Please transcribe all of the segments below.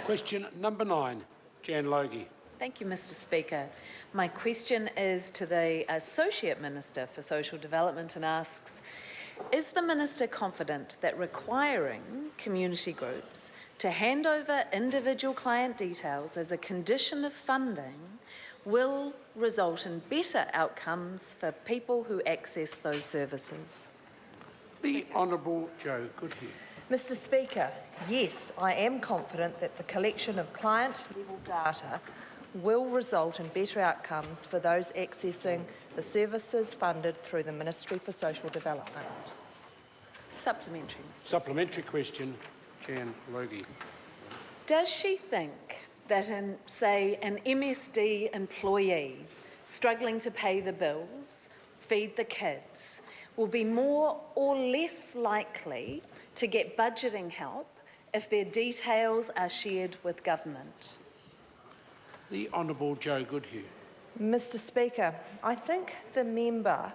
Question number 9, Jan Logie. Thank you, Mr. Speaker. My question is to the Associate Minister for Social Development and asks, is the Minister confident that requiring community groups to hand over individual client details as a condition of funding will result in better outcomes for people who access those services? The Honourable Joe Goodhue. Mr. Speaker, yes, I am confident that the collection of client-level data will result in better outcomes for those accessing the services funded through the Ministry for Social Development. Supplementary, Mr. Supplementary question, Jan Logie. Does she think that, say, an MSD employee struggling to pay the bills, feed the kids, will be more or less likely to get budgeting help if their details are shared with government? The Honourable Joe Goodhue. Mr. Speaker, I think the member,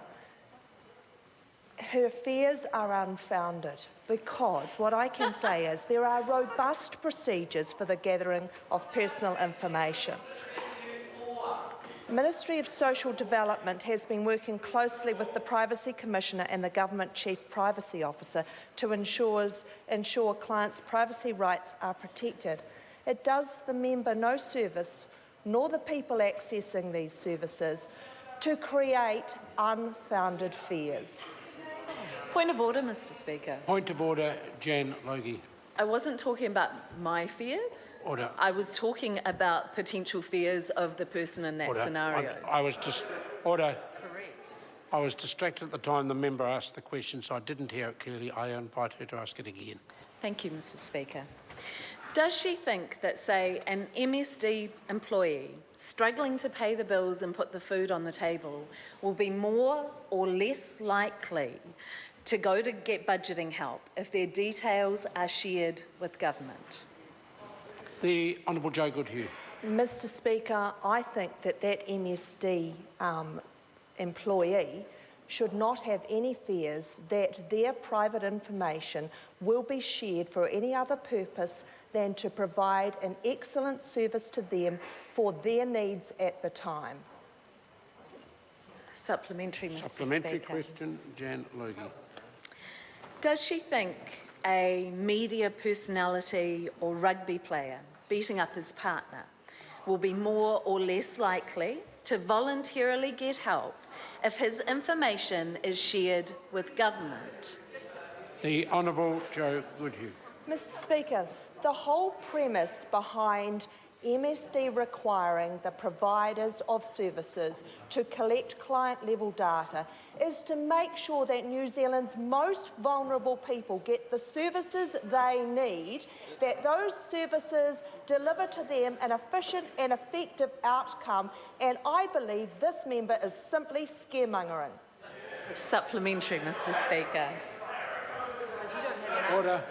her fears are unfounded, because what I can say is there are robust procedures for the gathering of personal information. The Ministry of Social Development has been working closely with the Privacy Commissioner and the Government Chief Privacy Officer to ensure clients' privacy rights are protected. It does the member no service, nor the people accessing these services, to create unfounded fears. Point of order, Mr. Speaker. Point of order, Jan Logie. I wasn't talking about my fears. Order. I was talking about potential fears of the person in that Order. scenario. I was just... Order. Correct. I was distracted at the time the member asked the question, so I didn't hear it clearly. I invite her to ask it again. Thank you, Mr. Speaker. Does she think that, say, an MSD employee struggling to pay the bills and put the food on the table will be more or less likely to go to get budgeting help if their details are shared with government? The Honourable Joe Goodhue. Mr. Speaker, I think that MSD employee should not have any fears that their private information will be shared for any other purpose than to provide an excellent service to them for their needs at the time. Supplementary, Mr. Supplementary Speaker. question, Jan Logie. Does she think a media personality or rugby player beating up his partner will be more or less likely to voluntarily get help if his information is shared with government? The Honourable Joe Goodhue. Mr. Speaker, the whole premise behind MSD requiring the providers of services to collect client-level data is to make sure that New Zealand's most vulnerable people get the services they need, that those services deliver to them an efficient and effective outcome, and I believe this member is simply scaremongering. Supplementary, Mr. Speaker. Order.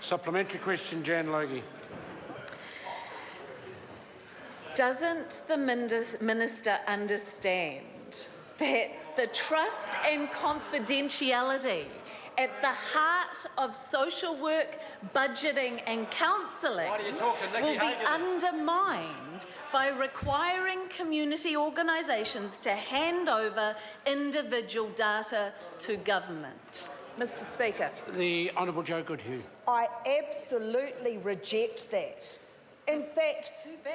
Supplementary question, Jan Logie. Doesn't the Minister understand that the trust and confidentiality at the heart of social work, budgeting and counselling will be undermined by requiring community organisations to hand over individual data to government? Mr. Speaker. The Honourable Joe Goodhue. I absolutely reject that. In fact,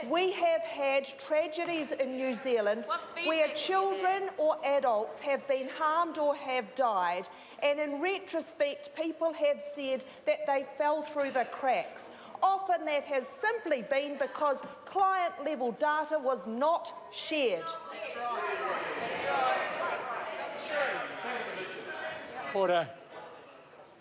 we have had tragedies in New Zealand where children or adults have been harmed or have died, and in retrospect, people have said that they fell through the cracks. Often that has simply been because client-level data was not shared. Order.